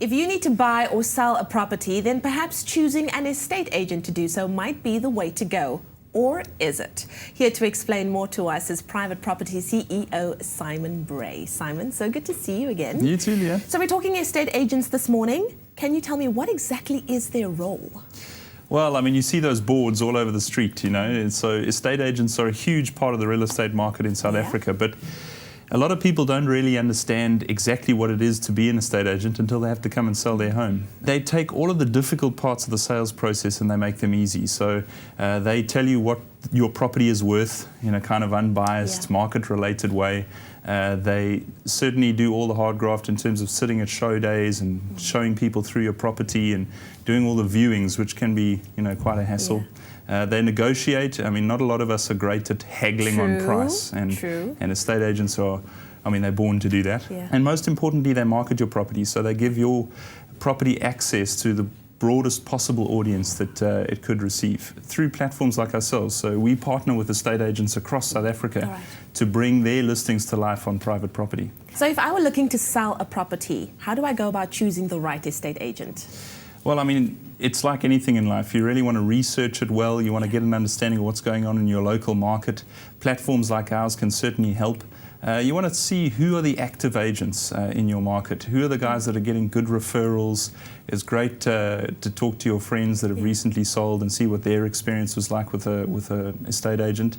If you need to buy or sell a property, then perhaps choosing an estate agent to do so might be the way to go. Or is it? Here to explain more to us is Private Property CEO Simon Bray. Simon, so good to see you again. You too, Leah. So we're talking estate agents this morning. Can you tell me what exactly is their role? Well, I mean, you see those boards all over the street, you know, and so estate agents are a huge part of the real estate market in South Africa, but a lot of people don't really understand exactly what it is to be an estate agent until they have to come and sell their home. They take all of the difficult parts of the sales process and they make them easy. So they tell you what your property is worth in a kind of unbiased, market-related way. They certainly do all the hard graft in terms of sitting at show days and showing people through your property and doing all the viewings, which can be, you know, quite a hassle. They negotiate. I mean, not a lot of us are great at haggling on price, and estate agents are, I mean, they're born to do that. And most importantly, they market your property, so they give your property access to the broadest possible audience that it could receive through platforms like ourselves. So we partner with estate agents across South Africa to bring their listings to life on private property. So if I were looking to sell a property, how do I go about choosing the right estate agent? Well, I mean, it's like anything in life. You really want to research it well. You want to get an understanding of what's going on in your local market. Platforms like ours can certainly help. You want to see who are the active agents in your market. Who are the guys that are getting good referrals. It's great to talk to your friends that have recently sold and see what their experience was like with an estate agent.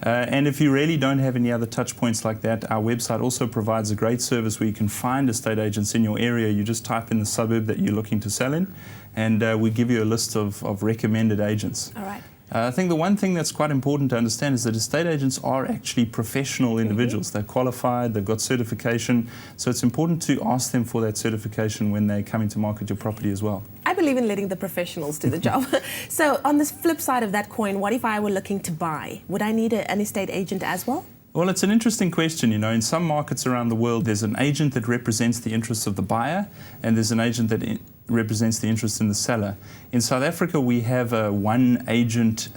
And if you really don't have any other touch points like that, our website also provides a great service where you can find estate agents in your area. You just type in the suburb that you're looking to sell in, and we give you a list of recommended agents. All right. I think the one thing that's quite important to understand is that estate agents are actually professional individuals. They're qualified, they've got certification, so it's important to ask them for that certification when they're coming to market your property as well. I believe in letting the professionals do the job. So on the flip side of that coin, what if I were looking to buy? Would I need an estate agent as well? Well, it's an interesting question. You know, in some markets around the world, there's an agent that represents the interests of the buyer, and there's an agent that represents the interest in the seller. In South Africa, we have a one agent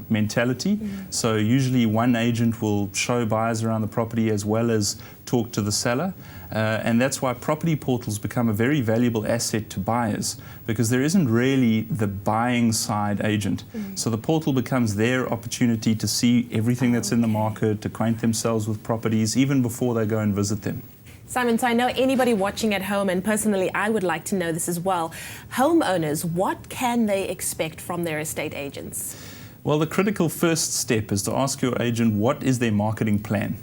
mentality. So usually one agent will show buyers around the property as well as talk to the seller. And that's why property portals become a very valuable asset to buyers, because there isn't really the buying side agent. So the portal becomes their opportunity to see everything that's in the market, to acquaint themselves with properties even before they go and visit them. Simon, so I know anybody watching at home, and personally I would like to know this as well. Homeowners, what can they expect from their estate agents? Well, the critical first step is to ask your agent what is their marketing plan.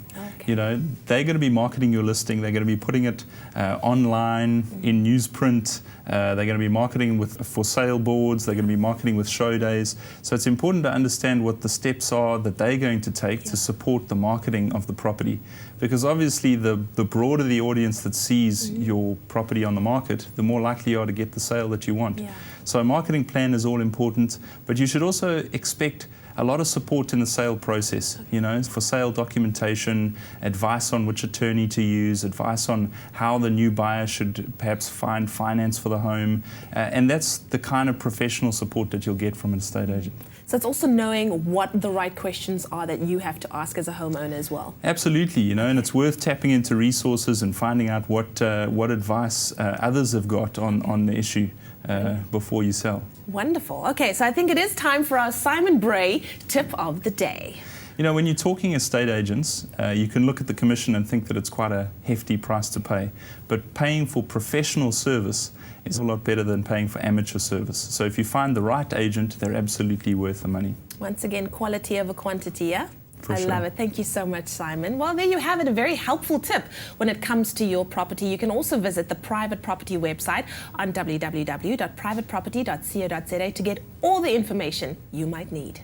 You know, they're going to be marketing your listing, they're going to be putting it online, in newsprint, they're going to be marketing with for sale boards, they're going to be marketing with show days. So it's important to understand what the steps are that they're going to take to support the marketing of the property. Because obviously the broader the audience that sees your property on the market, the more likely you are to get the sale that you want. So a marketing plan is all important, but you should also expect a lot of support in the sale process, you know, for sale documentation, advice on which attorney to use, advice on how the new buyer should perhaps find finance for the home. And that's the kind of professional support that you'll get from an estate agent. So it's also knowing what the right questions are that you have to ask as a homeowner as well. Absolutely, you know, and it's worth tapping into resources and finding out what advice others have got on the issue before you sell. Wonderful. Okay, so I think it is time for our Simon Bray tip of the day. You know, when you're talking estate agents, you can look at the commission and think that it's quite a hefty price to pay. But paying for professional service is a lot better than paying for amateur service. So if you find the right agent, they're absolutely worth the money. Once again, quality over quantity, yeah? I love it. Thank you so much, Simon. Well, there you have it, a very helpful tip when it comes to your property. You can also visit the Private Property website on www.privateproperty.co.za to get all the information you might need.